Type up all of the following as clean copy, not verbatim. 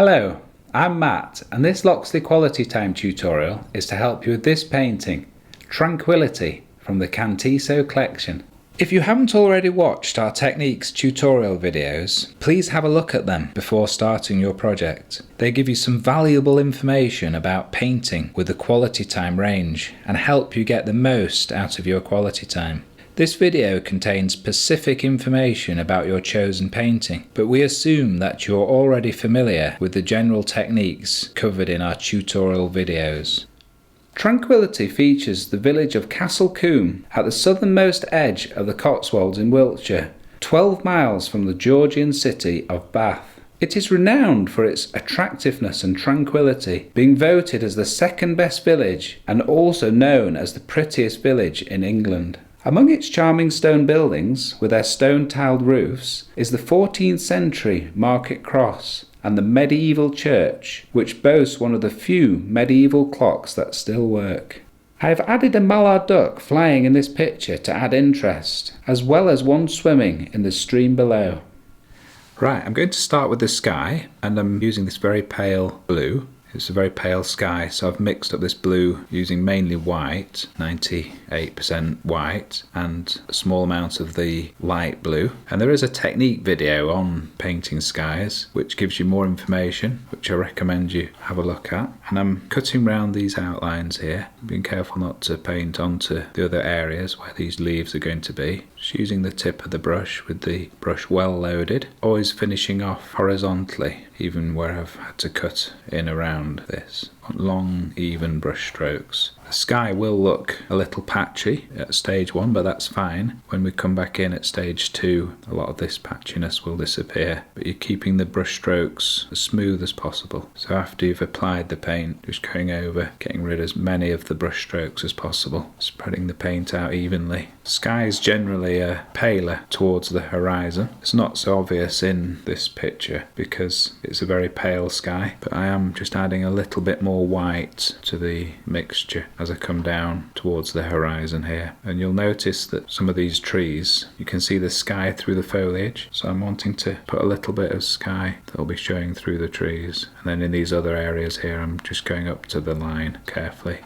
Hello, I'm Matt, and this Loxley Quality Time tutorial is to help you with this painting, Tranquility, from the Cantisso collection. If you haven't already watched our techniques tutorial videos, please have a look at them before starting your project. They give you some valuable information about painting with the quality time range and help you get the most out of your quality time. This video contains specific information about your chosen painting, but we assume that you're already familiar with the general techniques covered in our tutorial videos. Tranquility features the village of Castle Combe at the southernmost edge of the Cotswolds in Wiltshire, 12 miles from the Georgian city of Bath. It is renowned for its attractiveness and tranquility, being voted as the second best village and also known as the prettiest village in England. Among its charming stone buildings, with their stone-tiled roofs, is the 14th century Market Cross and the medieval church, which boasts one of the few medieval clocks that still work. I have added a mallard duck flying in this picture to add interest, as well as one swimming in the stream below. Right, I'm going to start with the sky, and I'm using this very pale blue. It's a very pale sky, so I've mixed up this blue using mainly white, 98% white, and a small amount of the light blue. And there is a technique video on painting skies which gives you more information, which I recommend you have a look at. And I'm cutting round these outlines here, being careful not to paint onto the other areas where these leaves are going to be. Just using the tip of the brush with the brush well loaded, always finishing off horizontally, even where I've had to cut in around this. Long, even brush strokes. The sky will look a little patchy at stage 1, but that's fine. When we come back in at stage 2, a lot of this patchiness will disappear, but you're keeping the brush strokes as smooth as possible. So after you've applied the paint, just going over, getting rid of as many of the brush strokes as possible, spreading the paint out evenly. Sky is generally paler towards the horizon. It's not so obvious in this picture because it's a very pale sky, but I am just adding a little bit more white to the mixture as I come down towards the horizon here. And you'll notice that some of these trees, you can see the sky through the foliage, so I'm wanting to put a little bit of sky that'll be showing through the trees. And then in these other areas here, I'm just going up to the line carefully.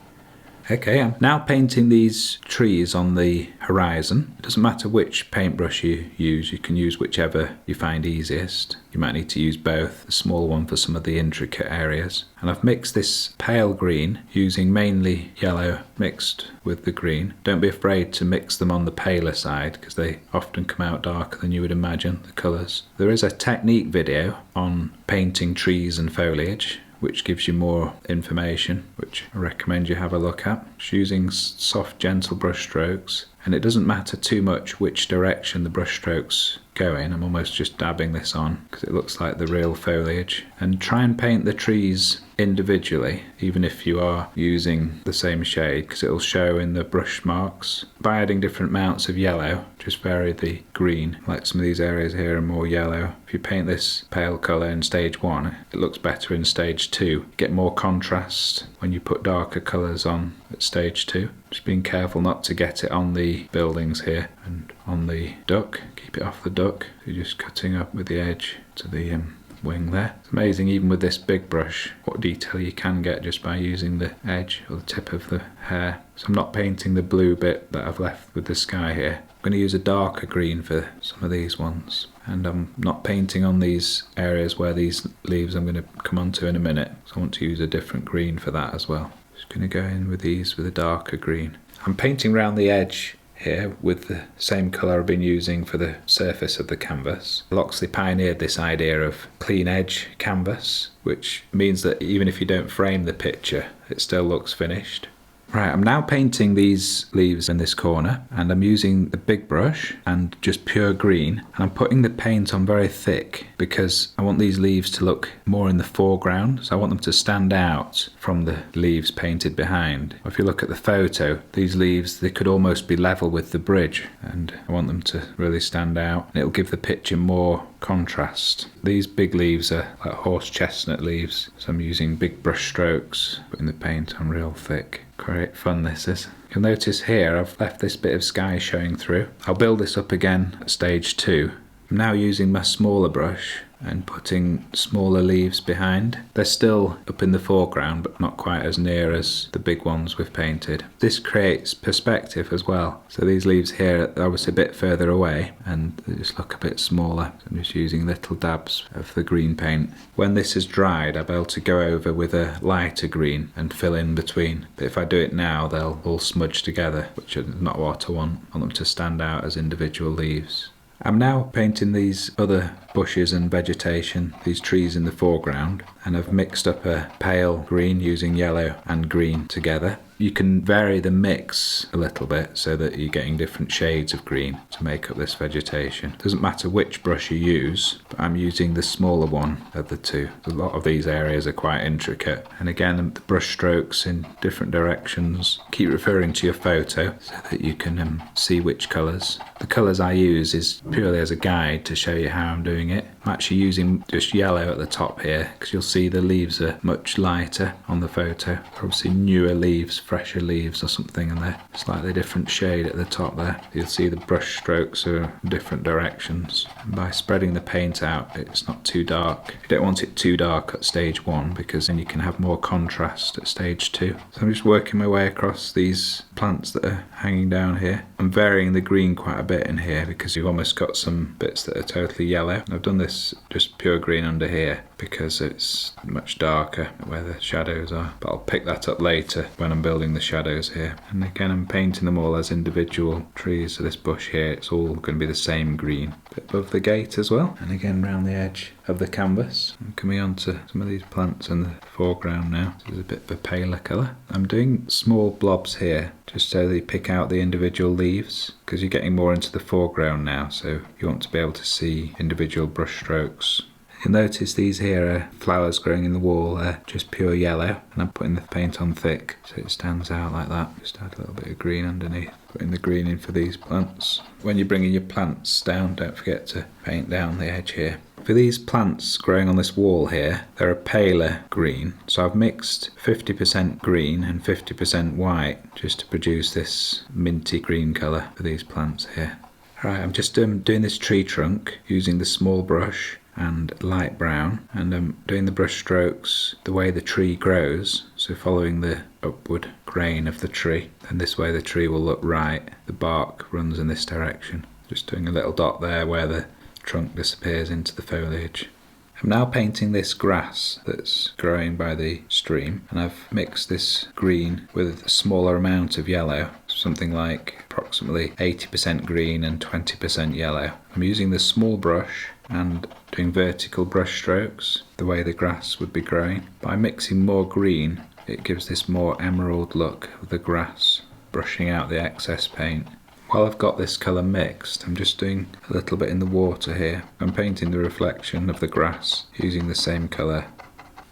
Okay, I'm now painting these trees on the horizon. It doesn't matter which paintbrush you use, you can use whichever you find easiest. You might need to use both, the small one for some of the intricate areas. And I've mixed this pale green using mainly yellow mixed with the green. Don't be afraid to mix them on the paler side because they often come out darker than you would imagine, the colours. There is a technique video on painting trees and foliage, which gives you more information, which I recommend you have a look at. Just using soft, gentle brush strokes, and it doesn't matter too much which direction the brush strokes go in. I'm almost just dabbing this on because it looks like the real foliage. And try and paint the trees individually, even if you are using the same shade, because it'll show in the brush marks. By adding different amounts of yellow, just vary the green. Like some of these areas here are more yellow. If you paint this pale colour in stage 1, it looks better in stage 2. You get more contrast when you put darker colours on at stage 2. Just being careful not to get it on the buildings here and on the duck. Keep it off the duck. You're just cutting up with the edge to the wing there. It's amazing, even with this big brush, what detail you can get just by using the edge or the tip of the hair. So I'm not painting the blue bit that I've left with the sky here. I'm going to use a darker green for some of these ones. And I'm not painting on these areas where these leaves I'm going to come onto in a minute. So I want to use a different green for that as well. Just going to go in with these with a darker green. I'm painting around the edge here with the same colour I've been using for the surface of the canvas. Loxley pioneered this idea of clean edge canvas, which means that even if you don't frame the picture, it still looks finished. Right, I'm now painting these leaves in this corner, and I'm using the big brush and just pure green, and I'm putting the paint on very thick because I want these leaves to look more in the foreground, so I want them to stand out from the leaves painted behind. If you look at the photo, these leaves, they could almost be level with the bridge, and I want them to really stand out, and it'll give the picture more contrast. These big leaves are like horse chestnut leaves, so I'm using big brush strokes, putting the paint on real thick. Great fun this is. You'll notice here I've left this bit of sky showing through. I'll build this up again at stage 2. I'm now using my smaller brush and putting smaller leaves behind. They're still up in the foreground but not quite as near as the big ones we've painted. This creates perspective as well. So these leaves here are obviously a bit further away and they just look a bit smaller. So I'm just using little dabs of the green paint. When this is dried, I'll be able to go over with a lighter green and fill in between. But if I do it now, they'll all smudge together, which is not what I want. I want them to stand out as individual leaves. I'm now painting these other bushes and vegetation, these trees in the foreground, and I've mixed up a pale green using yellow and green together. You can vary the mix a little bit so that you're getting different shades of green to make up this vegetation. It doesn't matter which brush you use, but I'm using the smaller one of the two. A lot of these areas are quite intricate. And again, the brush strokes in different directions. Keep referring to your photo so that you can see which colours. The colours I use is purely as a guide to show you how I'm doing it. I'm actually using just yellow at the top here because you'll see the leaves are much lighter on the photo. Obviously newer leaves, fresher leaves or something, and they're slightly different shade at the top there. You'll see the brush strokes are in different directions. And by spreading the paint out, it's not too dark. You don't want it too dark at stage 1 because then you can have more contrast at stage 2. So I'm just working my way across these plants that are hanging down here. I'm varying the green quite a bit in here because you've almost got some bits that are totally yellow. And I've done this just pure green under here because it's much darker where the shadows are, but I'll pick that up later when I'm building the shadows here. And again, I'm painting them all as individual trees. So this bush here, it's all going to be the same green. A bit above the gate as well, and again round the edge of the canvas. I'm coming on to some of these plants in the foreground now. So there's a bit of a paler colour. I'm doing small blobs here just so they pick out the individual leaves because you're getting more into the foreground now, so you want to be able to see individual brush strokes. You'll notice these here are flowers growing in the wall, they're just pure yellow, and I'm putting the paint on thick so it stands out like that. Just add a little bit of green underneath, putting the green in for these plants. When you're bringing your plants down, don't forget to paint down the edge here. For these plants growing on this wall here, they're a paler green, so I've mixed 50% green and 50% white just to produce this minty green colour for these plants here. Right, I'm just doing this tree trunk using the small brush and light brown, and I'm doing the brush strokes the way the tree grows, so following the upward grain of the tree, and this way the tree will look right. The bark runs in this direction. Just doing a little dot there where the trunk disappears into the foliage. I'm now painting this grass that's growing by the stream, and I've mixed this green with a smaller amount of yellow, something like approximately 80% green and 20% yellow. I'm using the small brush and doing vertical brush strokes the way the grass would be growing. By mixing more green, it gives this more emerald look of the grass, brushing out the excess paint. While I've got this colour mixed, I'm just doing a little bit in the water here. I'm painting the reflection of the grass using the same colour.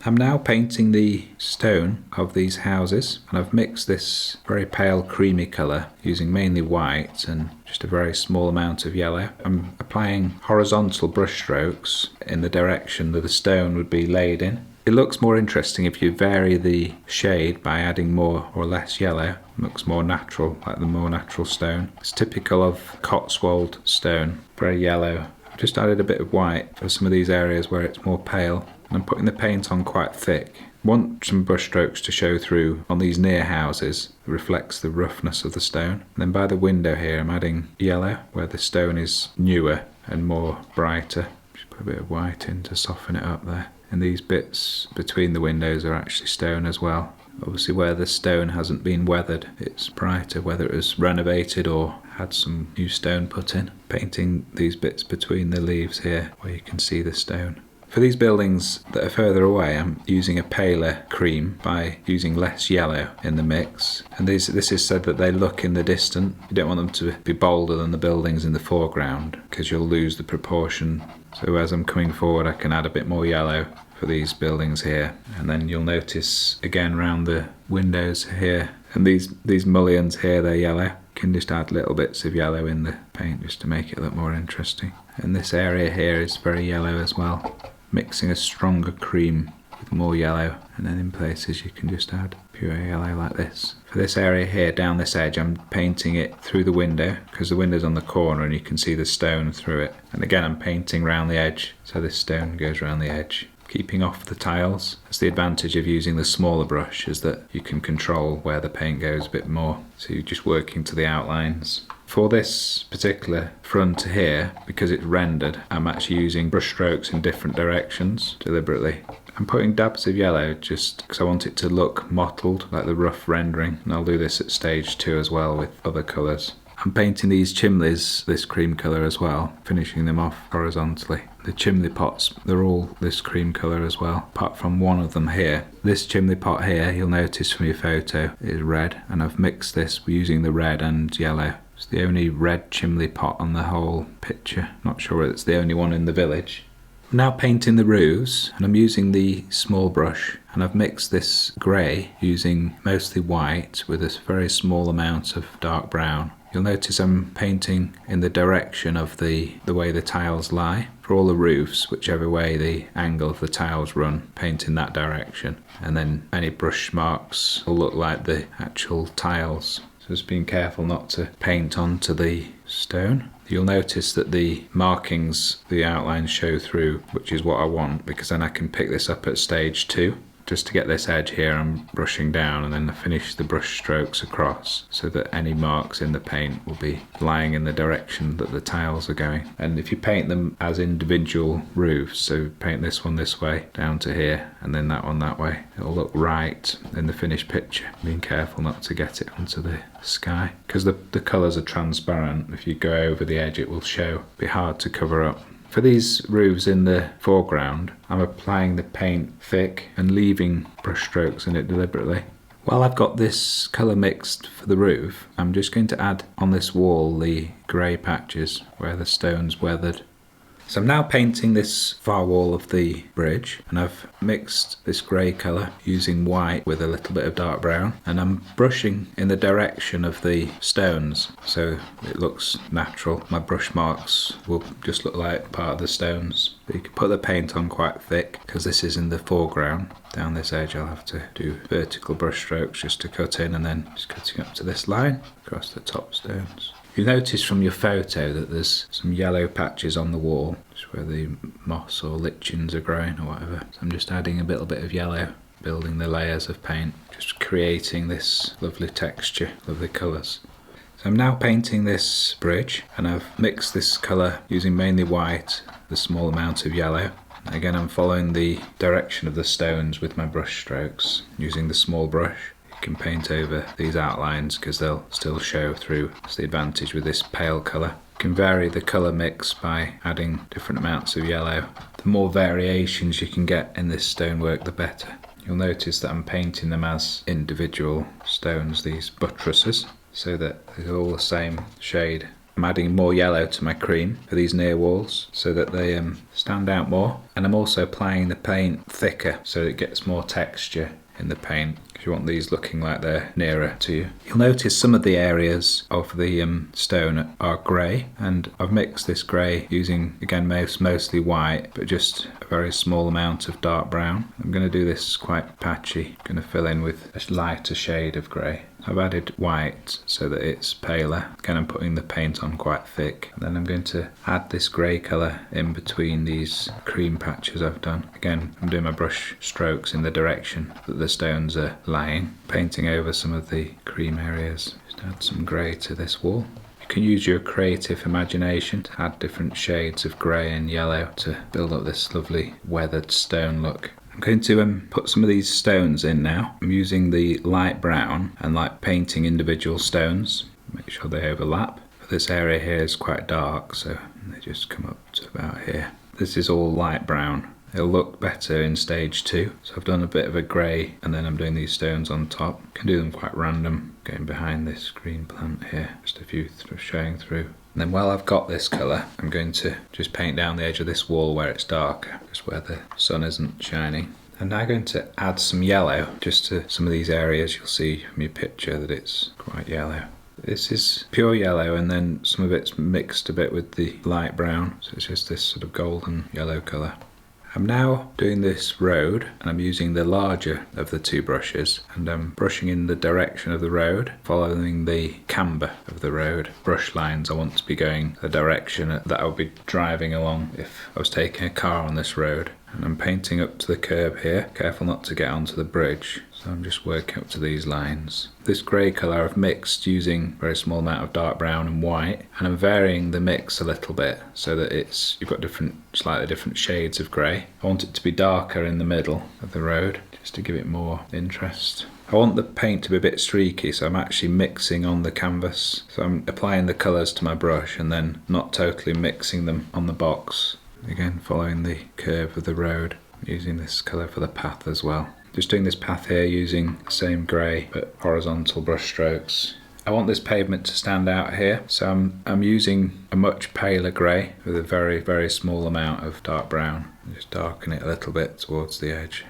I'm now painting the stone of these houses, and I've mixed this very pale creamy colour using mainly white and just a very small amount of yellow. I'm applying horizontal brush strokes in the direction that the stone would be laid in. It looks more interesting if you vary the shade by adding more or less yellow. It looks more natural, like the more natural stone. It's typical of Cotswold stone, very yellow. I've just added a bit of white for some of these areas where it's more pale. I'm putting the paint on quite thick. I want some brush strokes to show through on these near houses. It reflects the roughness of the stone. And then by the window here I'm adding yellow where the stone is newer and more brighter. Just put a bit of white in to soften it up there. And these bits between the windows are actually stone as well. Obviously where the stone hasn't been weathered, it's brighter, whether it was renovated or had some new stone put in. Painting these bits between the leaves here where you can see the stone. For these buildings that are further away, I'm using a paler cream by using less yellow in the mix. And this is so that they look in the distance. You don't want them to be bolder than the buildings in the foreground because you'll lose the proportion. So as I'm coming forward, I can add a bit more yellow for these buildings here. And then you'll notice again around the windows here, and these mullions here, they're yellow. You can just add little bits of yellow in the paint just to make it look more interesting. And this area here is very yellow as well. Mixing a stronger cream with more yellow, and then in places you can just add pure yellow like this. For this area here, down this edge, I'm painting it through the window because the window's on the corner and you can see the stone through it. And again, I'm painting around the edge, so this stone goes around the edge. Keeping off the tiles. That's the advantage of using the smaller brush, is that you can control where the paint goes a bit more. So you're just working to the outlines. For this particular front here, because it's rendered, I'm actually using brush strokes in different directions deliberately. I'm putting dabs of yellow just because I want it to look mottled, like the rough rendering, and I'll do this at stage 2 as well with other colours. I'm painting these chimneys this cream colour as well, finishing them off horizontally. The chimney pots, they're all this cream colour as well, apart from one of them here. This chimney pot here, you'll notice from your photo, is red, and I've mixed this using the red and yellow. It's the only red chimney pot on the whole picture. Not sure whether it's the only one in the village. I'm now painting the roofs, and I'm using the small brush, and I've mixed this grey using mostly white with a very small amount of dark brown. You'll notice I'm painting in the direction of the way the tiles lie. For all the roofs, whichever way the angle of the tiles run, paint in that direction. And then any brush marks will look like the actual tiles. So just being careful not to paint onto the stone. You'll notice that the markings, the outlines show through, which is what I want, because then I can pick this up at stage 2. Just to get this edge here, I'm brushing down, and then I finish the brush strokes across so that any marks in the paint will be lying in the direction that the tiles are going. And if you paint them as individual roofs, so paint this one this way down to here and then that one that way, it'll look right in the finished picture. Being careful not to get it onto the sky because the colours are transparent. If you go over the edge, it will show. It'll be hard to cover up. For these roofs in the foreground, I'm applying the paint thick and leaving brush strokes in it deliberately. While I've got this colour mixed for the roof, I'm just going to add on this wall the grey patches where the stone's weathered. So I'm now painting this far wall of the bridge, and I've mixed this grey colour using white with a little bit of dark brown, and I'm brushing in the direction of the stones so it looks natural. My brush marks will just look like part of the stones. But you can put the paint on quite thick because this is in the foreground. Down this edge I'll have to do vertical brush strokes just to cut in, and then just cutting up to this line across the top stones. You'll notice from your photo that there's some yellow patches on the wall, just where the moss or lichens are growing or whatever. So I'm just adding a little bit of yellow, building the layers of paint, just creating this lovely texture, lovely colours. So I'm now painting this bridge, and I've mixed this colour using mainly white, the small amount of yellow. Again, I'm following the direction of the stones with my brush strokes, using the small brush. Can paint over these outlines because they'll still show through. That's the advantage with this pale colour. You can vary the colour mix by adding different amounts of yellow. The more variations you can get in this stonework, the better. You'll notice that I'm painting them as individual stones, these buttresses, so that they're all the same shade. I'm adding more yellow to my cream for these near walls so that they stand out more, and I'm also applying the paint thicker so it gets more texture in the paint. You want these looking like they're nearer to you. You'll notice some of the areas of the stone are grey, and I've mixed this grey using, again, mostly white, but just a very small amount of dark brown. I'm going to do this quite patchy. I'm going to fill in with a lighter shade of grey. I've added white so that it's paler. Again, I'm putting the paint on quite thick. And then I'm going to add this grey colour in between these cream patches I've done. Again, I'm doing my brush strokes in the direction that the stones are lying, painting over some of the cream areas. Just add some grey to this wall. You can use your creative imagination to add different shades of grey and yellow to build up this lovely weathered stone look. I'm going to put some of these stones in now. I'm using the light brown and like painting individual stones. Make sure they overlap. But this area here is quite dark, so they just come up to about here. This is all light brown. It'll look better in stage 2. So I've done a bit of a grey, and then I'm doing these stones on top. Can do them quite random, going behind this green plant here. Just a few showing through. And then while I've got this colour, I'm going to just paint down the edge of this wall where it's darker, just where the sun isn't shining. I'm now going to add some yellow just to some of these areas. You'll see from your picture that it's quite yellow. This is pure yellow, and then some of it's mixed a bit with the light brown, so it's just this sort of golden yellow colour. I'm now doing this road, and I'm using the larger of the two brushes, and I'm brushing in the direction of the road, following the camber of the road. Brush lines I want to be going the direction that I would be driving along if I was taking a car on this road. And I'm painting up to the curb here, careful not to get onto the bridge. So I'm just working up to these lines. This grey colour I've mixed using a very small amount of dark brown and white, and I'm varying the mix a little bit so that you've got slightly different shades of grey. I want it to be darker in the middle of the road, just to give it more interest. I want the paint to be a bit streaky, so I'm actually mixing on the canvas. So I'm applying the colours to my brush and then not totally mixing them on the box. Again, following the curve of the road, using this colour for the path as well. Just doing this path here using the same grey but horizontal brush strokes. I want this pavement to stand out here, so I'm using a much paler grey with a very, very small amount of dark brown. Just darken it a little bit towards the edge.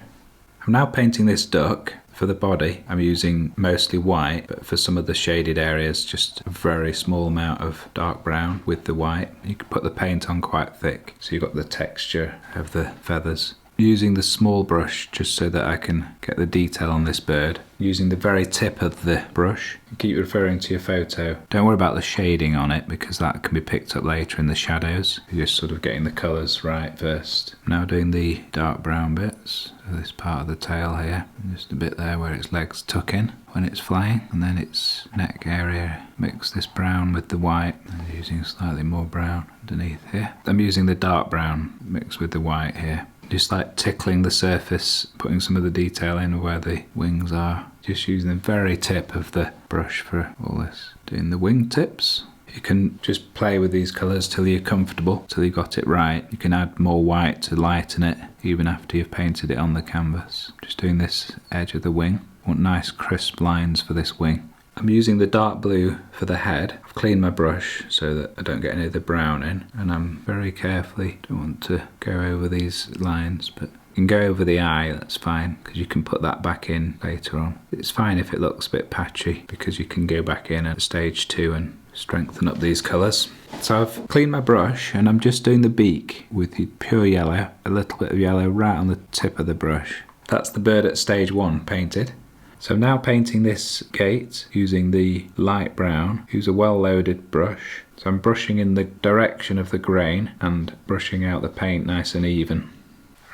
I'm now painting this duck. For the body, I'm using mostly white, but for some of the shaded areas, just a very small amount of dark brown with the white. You can put the paint on quite thick, so you've got the texture of the feathers. Using the small brush just so that I can get the detail on this bird. Using the very tip of the brush. Keep referring to your photo. Don't worry about the shading on it because that can be picked up later in the shadows. You're just sort of getting the colours right first. I'm now doing the dark brown bits. So this part of the tail here. And just a bit there where its legs tuck in when it's flying. And then its neck area. Mix this brown with the white. And using slightly more brown underneath here. I'm using the dark brown mixed with the white here. Just like tickling the surface, putting some of the detail in where the wings are. Just using the very tip of the brush for all this. Doing the wing tips. You can just play with these colours till you're comfortable, till you've got it right. You can add more white to lighten it, even after you've painted it on the canvas. Just doing this edge of the wing. I want nice crisp lines for this wing. I'm using the dark blue for the head. I've cleaned my brush so that I don't get any of the brown in, and I'm very carefully, don't want to go over these lines, but you can go over the eye, that's fine, because you can put that back in later on. It's fine if it looks a bit patchy, because you can go back in at stage 2 and strengthen up these colours. So I've cleaned my brush and I'm just doing the beak with the pure yellow, a little bit of yellow right on the tip of the brush. That's the bird at stage 1 painted. So I'm now painting this gate using the light brown. Use a well-loaded brush. So I'm brushing in the direction of the grain and brushing out the paint nice and even.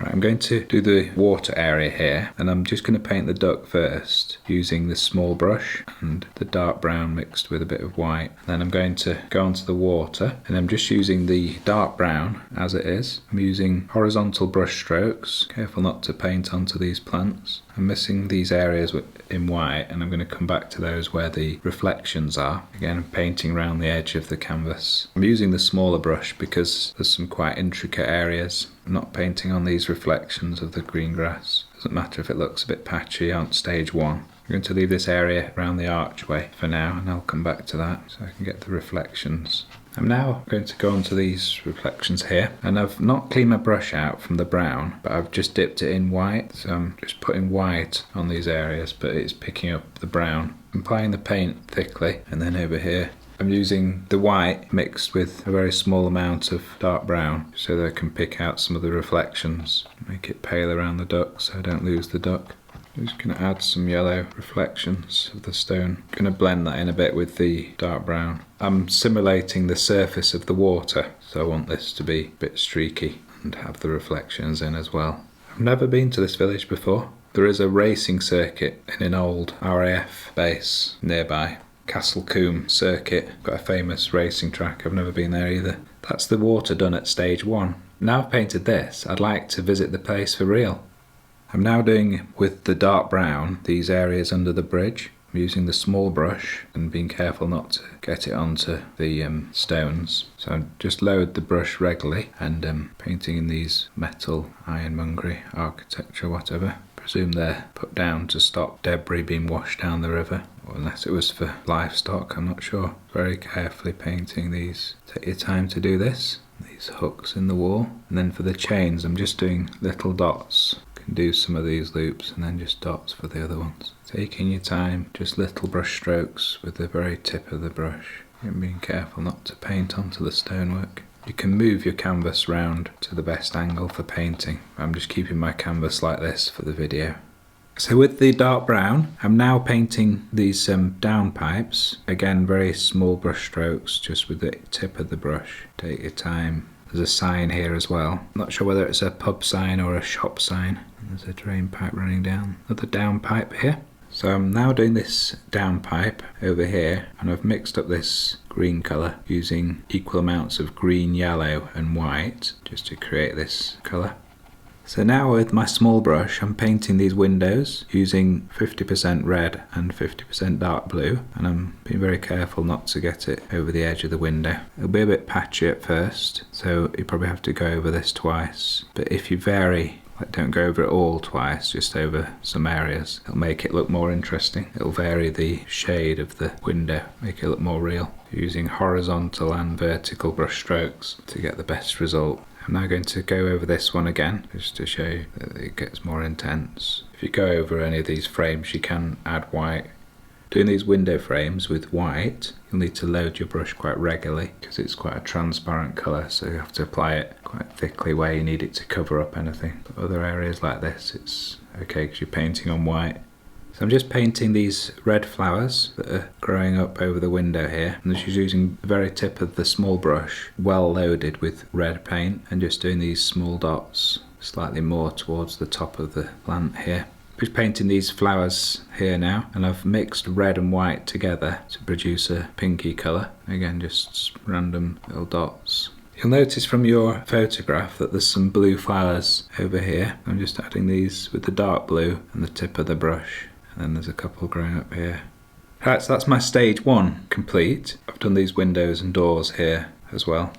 Right, I'm going to do the water area here, and I'm just going to paint the duck first using the small brush and the dark brown mixed with a bit of white. Then I'm going to go onto the water, and I'm just using the dark brown as it is. I'm using horizontal brush strokes, careful not to paint onto these plants. I'm missing these areas in white, and I'm going to come back to those where the reflections are. Again, I'm painting around the edge of the canvas. I'm using the smaller brush because there's some quite intricate areas. I'm not painting on these reflections of the green grass. Doesn't matter if it looks a bit patchy on stage 1. I'm going to leave this area around the archway for now, and I'll come back to that so I can get the reflections. I'm now going to go onto these reflections here, and I've not cleaned my brush out from the brown, but I've just dipped it in white, so I'm just putting white on these areas, but it's picking up the brown. I'm applying the paint thickly, and then over here I'm using the white mixed with a very small amount of dark brown so that I can pick out some of the reflections. Make it pale around the duck so I don't lose the duck. I'm just going to add some yellow reflections of the stone. I'm going to blend that in a bit with the dark brown. I'm simulating the surface of the water, so I want this to be a bit streaky and have the reflections in as well. I've never been to this village before. There is a racing circuit in an old RAF base nearby. Castle Combe circuit, got a famous racing track. I've never been there either. That's the water done at stage 1. Now I've painted this, I'd like to visit the place for real. I'm now doing with the dark brown these areas under the bridge. I'm using the small brush and being careful not to get it onto the stones. So I just load the brush regularly and painting in these metal, ironmongery, architecture, whatever. Presume they're put down to stop debris being washed down the river, or unless it was for livestock, I'm not sure. Very carefully painting these. Take your time to do this. These hooks in the wall. And then for the chains, I'm just doing little dots. You can do some of these loops and then just dots for the other ones. Taking your time, just little brush strokes with the very tip of the brush. And being careful not to paint onto the stonework. You can move your canvas round to the best angle for painting. I'm just keeping my canvas like this for the video. So with the dark brown, I'm now painting these down pipes. Again, very small brush strokes, just with the tip of the brush. Take your time. There's a sign here as well. Not sure whether it's a pub sign or a shop sign. There's a drain pipe running down. Another down pipe here. So I'm now doing this down pipe over here, and I've mixed up this green colour using equal amounts of green, yellow and white just to create this colour. So now with my small brush I'm painting these windows using 50% red and 50% dark blue, and I'm being very careful not to get it over the edge of the window. It'll be a bit patchy at first, so you probably have to go over this twice, but if you vary, like don't go over it all twice, just over some areas, it'll make it look more interesting. It'll vary the shade of the window, make it look more real, using horizontal and vertical brush strokes to get the best result. I'm now going to go over this one again, just to show you that it gets more intense. If you go over any of these frames, you can add white. Doing these window frames with white, you'll need to load your brush quite regularly because it's quite a transparent colour, so you have to apply it quite thickly where you need it to cover up anything. But other areas like this, it's okay because you're painting on white. So I'm just painting these red flowers that are growing up over the window here, and just using the very tip of the small brush, well loaded with red paint, and just doing these small dots slightly more towards the top of the plant here. Just painting these flowers here now, and I've mixed red and white together to produce a pinky colour. Again, just random little dots. You'll notice from your photograph that there's some blue flowers over here. I'm just adding these with the dark blue and the tip of the brush. And then there's a couple growing up here. Right, so that's my stage 1 complete. I've done these windows and doors here as well.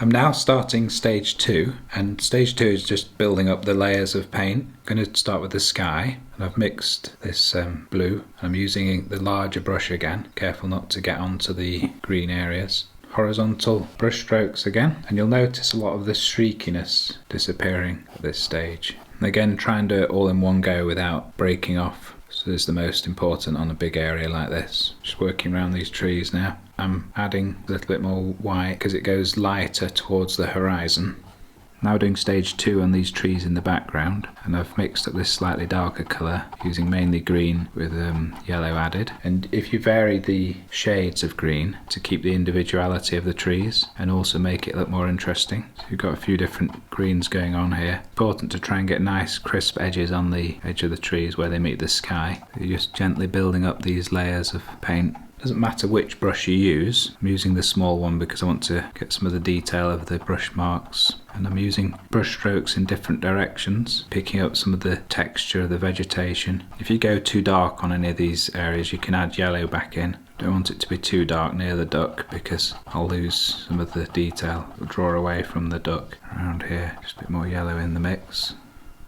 I'm now starting stage 2, and stage 2 is just building up the layers of paint. I'm going to start with the sky, and I've mixed this blue. I'm using the larger brush again, careful not to get onto the green areas. Horizontal brush strokes again, and you'll notice a lot of the streakiness disappearing at this stage. And again, try and do it all in one go without breaking off. So this is the most important on a big area like this. Just working around these trees now. I'm adding a little bit more white because it goes lighter towards the horizon. Now doing stage 2 on these trees in the background, and I've mixed up this slightly darker colour using mainly green with yellow added. And if you vary the shades of green to keep the individuality of the trees and also make it look more interesting, so you've got a few different greens going on here. Important to try and get nice crisp edges on the edge of the trees where they meet the sky. You're just gently building up these layers of paint. Doesn't matter which brush you use. I'm using the small one because I want to get some of the detail of the brush marks, and I'm using brush strokes in different directions, picking up some of the texture of the vegetation. If you go too dark on any of these areas, you can add yellow back in. Don't want it to be too dark near the duck because I'll lose some of the detail. It'll draw away from the duck around here. Just a bit more yellow in the mix.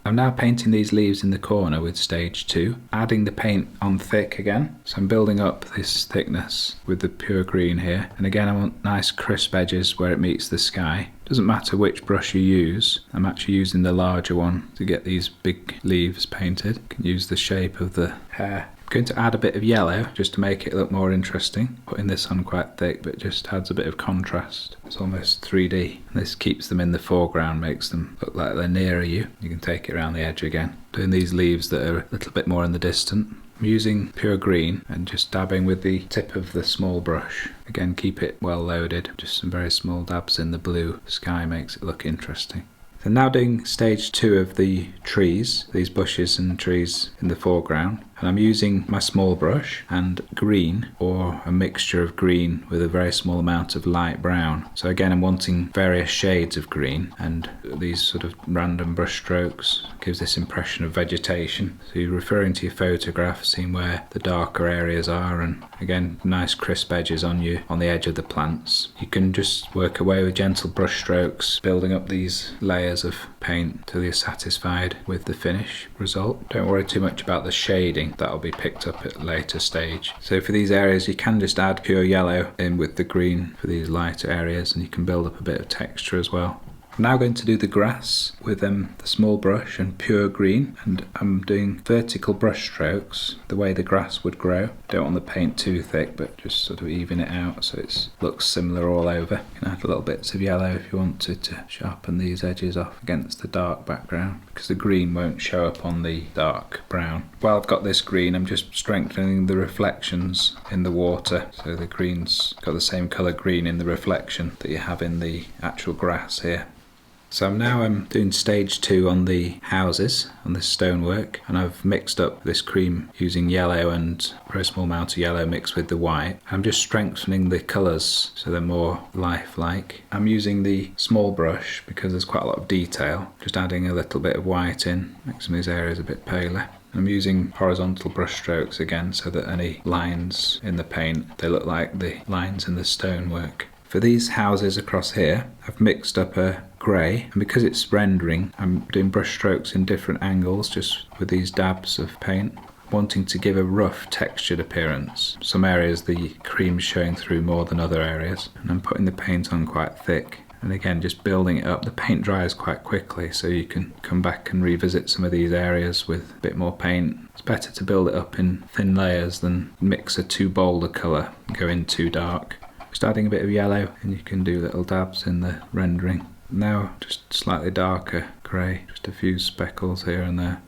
I'm now painting these leaves in the corner with stage 2, adding the paint on thick again. So I'm building up this thickness with the pure green here. And again, I want nice crisp edges where it meets the sky. Doesn't matter which brush you use. I'm actually using the larger one to get these big leaves painted. You can use the shape of the hair. I'm going to add a bit of yellow just to make it look more interesting. Putting this on quite thick, but just adds a bit of contrast. It's almost 3D. This keeps them in the foreground, makes them look like they're nearer you. You can take it around the edge again. Doing these leaves that are a little bit more in the distant. I'm using pure green and just dabbing with the tip of the small brush. Again, keep it well loaded. Just some very small dabs in the blue sky makes it look interesting. So now doing stage 2 of the trees, these bushes and trees in the foreground, and I'm using my small brush and green, or a mixture of green with a very small amount of light brown. So again, I'm wanting various shades of green, and these sort of random brush strokes gives this impression of vegetation. So you're referring to your photograph, seeing where the darker areas are, and again, nice crisp edges on the edge of the plants. You can just work away with gentle brush strokes, building up these layers of paint till you're satisfied with the finish result. Don't worry too much about the shading, that'll be picked up at a later stage. So for these areas you can just add pure yellow in with the green for these lighter areas, and you can build up a bit of texture as well. I'm now going to do the grass with the small brush and pure green, and I'm doing vertical brush strokes the way the grass would grow. Don't want the paint too thick, but just sort of even it out so it looks similar all over. You can add little bits of yellow if you wanted to sharpen these edges off against the dark background, because the green won't show up on the dark brown. While I've got this green, I'm just strengthening the reflections in the water, so the green's got the same colour green in the reflection that you have in the actual grass here. So now I'm doing stage 2 on the houses, on this stonework, and I've mixed up this cream using yellow and a very small amount of yellow mixed with the white. I'm just strengthening the colours so they're more lifelike. I'm using the small brush because there's quite a lot of detail, just adding a little bit of white in, make some of these areas a bit paler. I'm using horizontal brush strokes again so that any lines in the paint, they look like the lines in the stonework. For these houses across here, I've mixed up a grey, and because it's rendering, I'm doing brush strokes in different angles just with these dabs of paint, wanting to give a rough textured appearance. Some areas the cream's showing through more than other areas, and I'm putting the paint on quite thick. And again, just building it up. The paint dries quite quickly, so you can come back and revisit some of these areas with a bit more paint. It's better to build it up in thin layers than mix a too bold a colour and go in too dark. Just adding a bit of yellow, and you can do little dabs in the rendering. Now just slightly darker grey, just a few speckles here and there.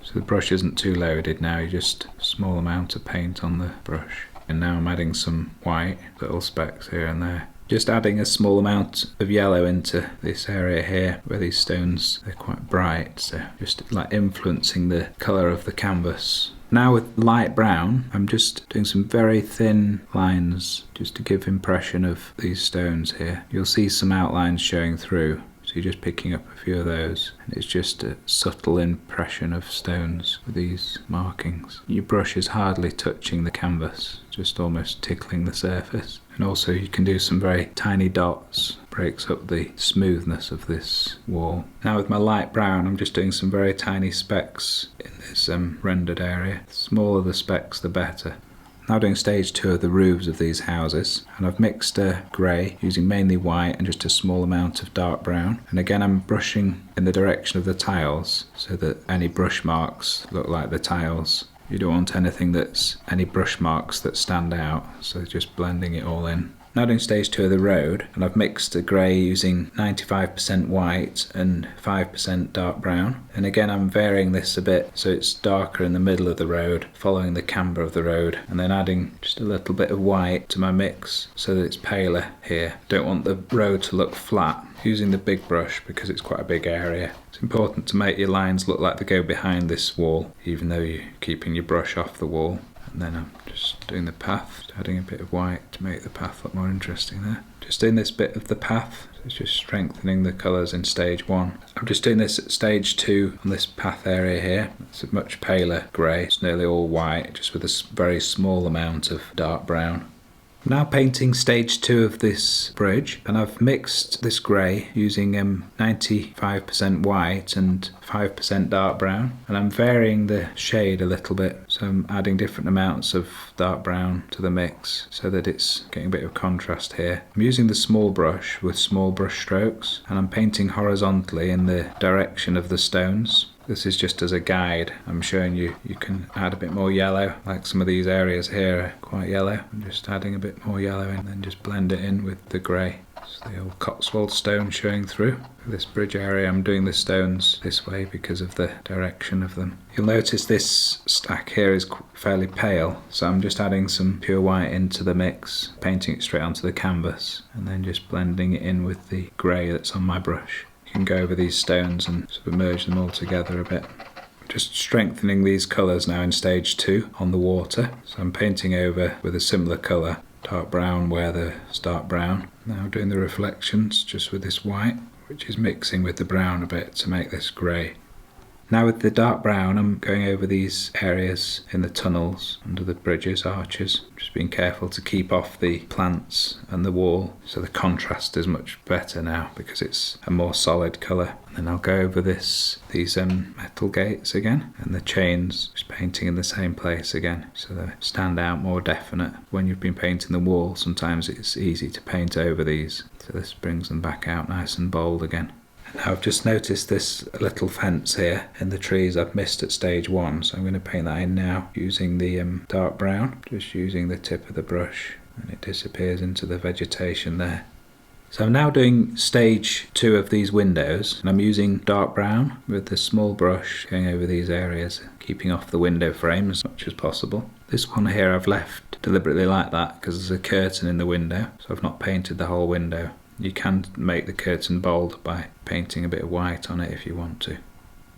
So the brush isn't too loaded now, you just a small amount of paint on the brush. And now I'm adding some white, little specks here and there. Just adding a small amount of yellow into this area here where these stones, they're quite bright, so just like influencing the colour of the canvas. Now with light brown, I'm just doing some very thin lines just to give impression of these stones here. You'll see some outlines showing through, so you're just picking up a few of those. And it's just a subtle impression of stones with these markings. Your brush is hardly touching the canvas, just almost tickling the surface. And also you can do some very tiny dots, breaks up the smoothness of this wall. Now with my light brown, I'm just doing some very tiny specks in this rendered area. The smaller the specks, the better. Now doing stage 2 of the roofs of these houses, and I've mixed a grey using mainly white and just a small amount of dark brown. And again, I'm brushing in the direction of the tiles so that any brush marks look like the tiles. You don't want anything that's any brush marks that stand out, so just blending it all in. Now doing stage 2 of the road, and I've mixed a grey using 95% white and 5% dark brown. And again, I'm varying this a bit so it's darker in the middle of the road, following the camber of the road, and then adding just a little bit of white to my mix so that it's paler here. Don't want the road to look flat. Using the big brush because it's quite a big area. It's important to make your lines look like they go behind this wall, even though you're keeping your brush off the wall. And then I'm just doing the path, just adding a bit of white to make the path look more interesting there. Just doing this bit of the path, so it's just strengthening the colours in stage 1. I'm just doing this at stage 2 on this path area here. It's a much paler grey, it's nearly all white, just with a very small amount of dark brown. I'm now painting stage 2 of this bridge, and I've mixed this grey using 95% white and 5% dark brown, and I'm varying the shade a little bit, so I'm adding different amounts of dark brown to the mix so that it's getting a bit of contrast here. I'm using the small brush with small brush strokes, and I'm painting horizontally in the direction of the stones. This is just as a guide. I'm showing you can add a bit more yellow, like some of these areas here are quite yellow. I'm just adding a bit more yellow in and then just blend it in with the grey. It's the old Cotswold stone showing through. For this bridge area, I'm doing the stones this way because of the direction of them. You'll notice this stack here is fairly pale, so I'm just adding some pure white into the mix, painting it straight onto the canvas, and then just blending it in with the grey that's on my brush. You can go over these stones and sort of merge them all together a bit. Just strengthening these colours now in stage 2 on the water. So I'm painting over with a similar colour, dark brown where there's dark brown. Now doing the reflections just with this white, which is mixing with the brown a bit to make this grey. Now with the dark brown, I'm going over these areas in the tunnels, under the bridges, arches. Just being careful to keep off the plants and the wall, so the contrast is much better now because it's a more solid colour. And then I'll go over these metal gates again, and the chains, just painting in the same place again, so they stand out more definite. When you've been painting the wall, sometimes it's easy to paint over these, so this brings them back out nice and bold again. Now I've just noticed this little fence here in the trees I've missed at stage 1, so I'm going to paint that in now using the dark brown, just using the tip of the brush, and it disappears into the vegetation there. So I'm now doing stage 2 of these windows, and I'm using dark brown with the small brush going over these areas, keeping off the window frame as much as possible. This one here I've left deliberately like that because there's a curtain in the window, so I've not painted the whole window. You can make the curtain bold by painting a bit of white on it if you want to.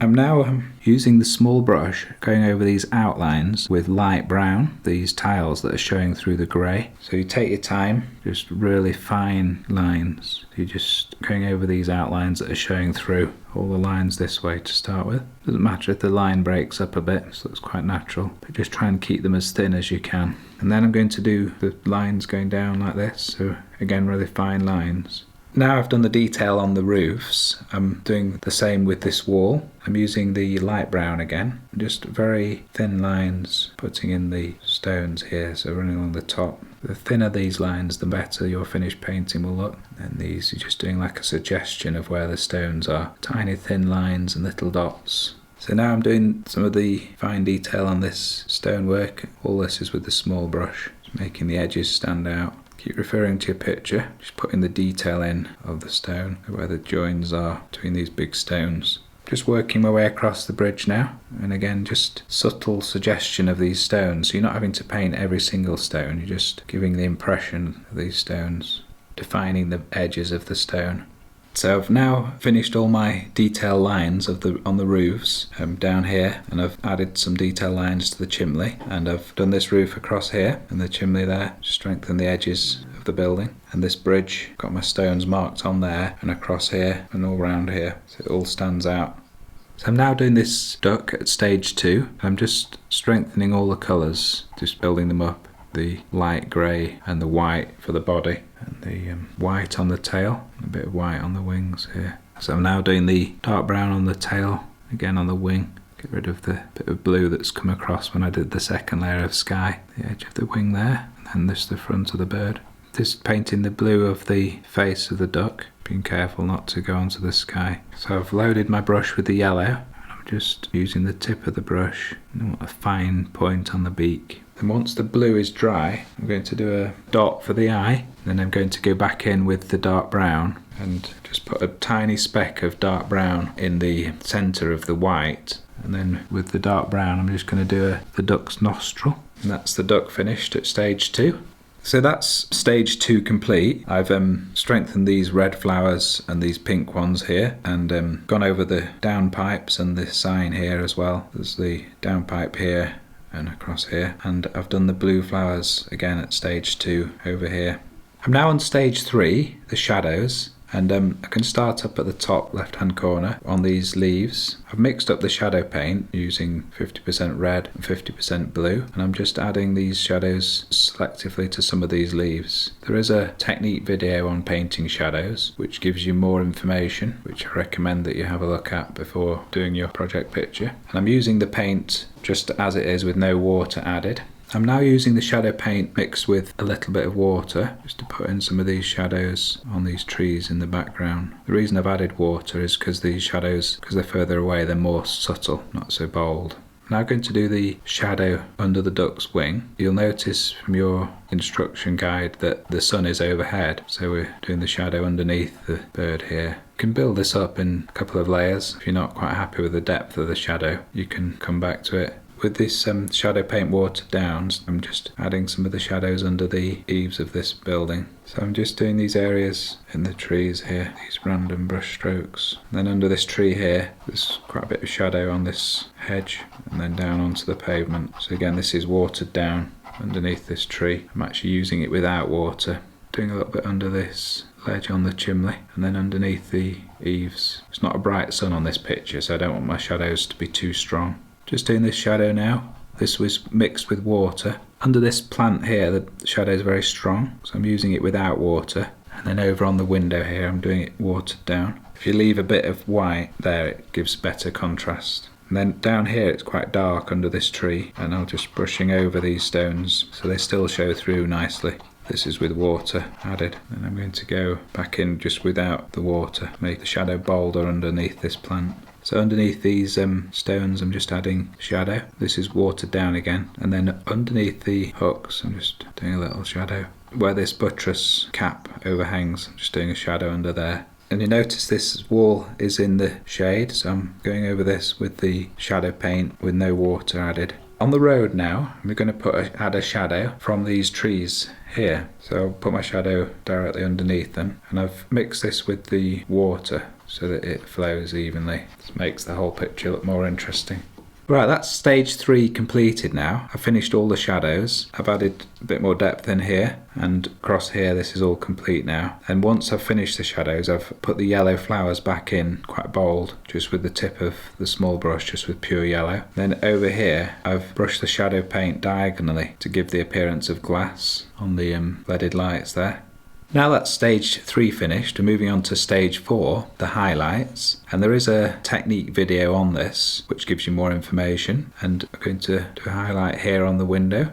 I'm now using the small brush going over these outlines with light brown, these tiles that are showing through the grey. So you take your time, just really fine lines. You're just going over these outlines that are showing through, all the lines this way to start with. Doesn't matter if the line breaks up a bit, so it's quite natural, but just try and keep them as thin as you can. And then I'm going to do the lines going down like this, so again really fine lines. Now I've done the detail on the roofs, I'm doing the same with this wall. I'm using the light brown again, just very thin lines, putting in the stones here, so running along the top. The thinner these lines, the better your finished painting will look. And these, you're just doing like a suggestion of where the stones are. Tiny thin lines and little dots. So now I'm doing some of the fine detail on this stonework. All this is with the small brush, just making the edges stand out. Keep referring to your picture, just putting the detail in of the stone, where the joins are between these big stones. Just working my way across the bridge now, and again just subtle suggestion of these stones, so you're not having to paint every single stone, you're just giving the impression of these stones, defining the edges of the stone. So I've now finished all my detail lines on the roofs down here, and I've added some detail lines to the chimney, and I've done this roof across here and the chimney there, strengthen the edges of the building. And this bridge, got my stones marked on there and across here and all round here, so it all stands out. So I'm now doing this duck at stage 2. I'm just strengthening all the colours, just building them up. The light grey and the white for the body, and the white on the tail, a bit of white on the wings here. So I'm now doing the dark brown on the tail, again on the wing. Get rid of the bit of blue that's come across when I did the second layer of sky. The edge of the wing there, and then this the front of the bird. Just painting the blue of the face of the duck, being careful not to go onto the sky. So I've loaded my brush with the yellow, and I'm just using the tip of the brush, and I want a fine point on the beak. And once the blue is dry, I'm going to do a dot for the eye, then I'm going to go back in with the dark brown and just put a tiny speck of dark brown in the centre of the white, and then with the dark brown I'm just going to do the duck's nostril, and that's the duck finished at stage 2. So that's stage 2 complete. I've strengthened these red flowers and these pink ones here, and gone over the downpipes and the sign here as well. There's the downpipe here and across here, and I've done the blue flowers again at stage 2 over here. I'm now on stage 3, the shadows, and I can start up at the top left hand corner on these leaves. I've mixed up the shadow paint using 50% red and 50% blue, and I'm just adding these shadows selectively to some of these leaves. There is a technique video on painting shadows which gives you more information, which I recommend that you have a look at before doing your project picture. And I'm using the paint just as it is with no water added. I'm now using the shadow paint mixed with a little bit of water just to put in some of these shadows on these trees in the background. The reason I've added water is because these shadows, because they're further away, they're more subtle, not so bold. I'm now going to do the shadow under the duck's wing. You'll notice from your instruction guide that the sun is overhead, so we're doing the shadow underneath the bird here. You can build this up in a couple of layers. If you're not quite happy with the depth of the shadow, you can come back to it. With this shadow paint watered down, I'm just adding some of the shadows under the eaves of this building. So I'm just doing these areas in the trees here, these random brush strokes. And then under this tree here, there's quite a bit of shadow on this hedge, and then down onto the pavement. So again, this is watered down underneath this tree. I'm actually using it without water. Doing a little bit under this ledge on the chimney, and then underneath the eaves. It's not a bright sun on this picture, so I don't want my shadows to be too strong. Just doing this shadow now. This was mixed with water. Under this plant here, the shadow is very strong, so I'm using it without water. And then over on the window here, I'm doing it watered down. If you leave a bit of white there, it gives better contrast. And then down here, it's quite dark under this tree, and I'm just brushing over these stones so they still show through nicely. This is with water added, and I'm going to go back in just without the water, make the shadow bolder underneath this plant. So underneath these stones I'm just adding shadow. This is watered down again, and then underneath the hooks I'm just doing a little shadow. where this buttress cap overhangs. I'm just doing a shadow under there. And you notice this wall is in the shade, so I'm going over this with the shadow paint with no water added. On the road now, we're going to add a shadow from these trees here. So I'll put my shadow directly underneath them, and I've mixed this with the water so that it flows evenly. This makes the whole picture look more interesting. Right, that's stage 3 completed now. I've finished all the shadows. I've added a bit more depth in here, and across here this is all complete now. And once I've finished the shadows, I've put the yellow flowers back in, quite bold, just with the tip of the small brush, just with pure yellow. Then over here, I've brushed the shadow paint diagonally to give the appearance of glass on the leaded lights there. Now that's stage 3 finished, we're moving on to stage 4, the highlights. And there is a technique video on this, which gives you more information. And I'm going to do a highlight here on the window,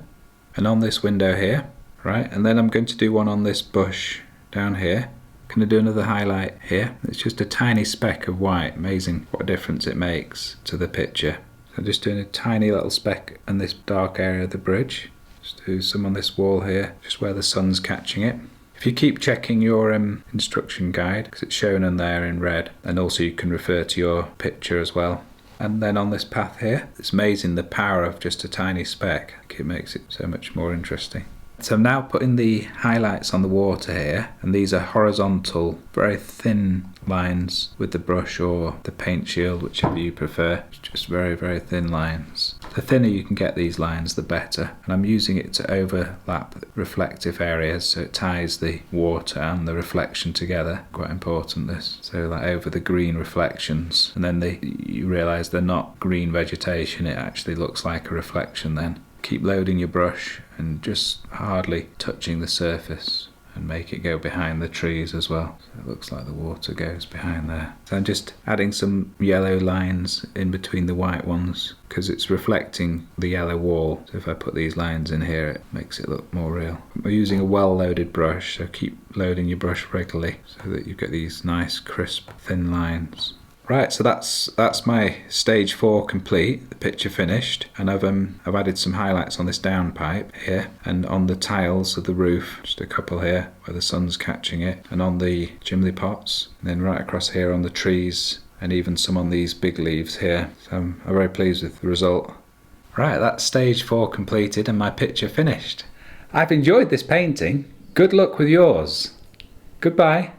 and on this window here, right? And then I'm going to do one on this bush down here. I'm going to do another highlight here. It's just a tiny speck of white. Amazing what a difference it makes to the picture. So I'm just doing a tiny little speck in this dark area of the bridge. Just do some on this wall here, just where the sun's catching it. If you keep checking your instruction guide, because it's shown in there in red, and also you can refer to your picture as well. And then on this path here, it's amazing the power of just a tiny speck. It makes it so much more interesting. So I'm now putting the highlights on the water here, and these are horizontal, very thin lines with the brush or the paint shield, whichever you prefer. It's just very, very thin lines. The thinner you can get these lines, the better. And I'm using it to overlap reflective areas, so it ties the water and the reflection together. Quite important, this. So like over the green reflections, and then you realise they're not green vegetation, it actually looks like a reflection then. Keep loading your brush and just hardly touching the surface, and make it go behind the trees as well. So it looks like the water goes behind there. So I'm just adding some yellow lines in between the white ones because it's reflecting the yellow wall. So if I put these lines in here, it makes it look more real. We're using a well-loaded brush, so keep loading your brush regularly so that you get these nice crisp thin lines. Right, so that's my stage 4 complete, the picture finished, and I've added some highlights on this downpipe here, and on the tiles of the roof, just a couple here where the sun's catching it, and on the chimney pots, and then right across here on the trees, and even some on these big leaves here. So I'm very pleased with the result. Right, that's stage 4 completed and my picture finished. I've enjoyed this painting. Good luck with yours. Goodbye.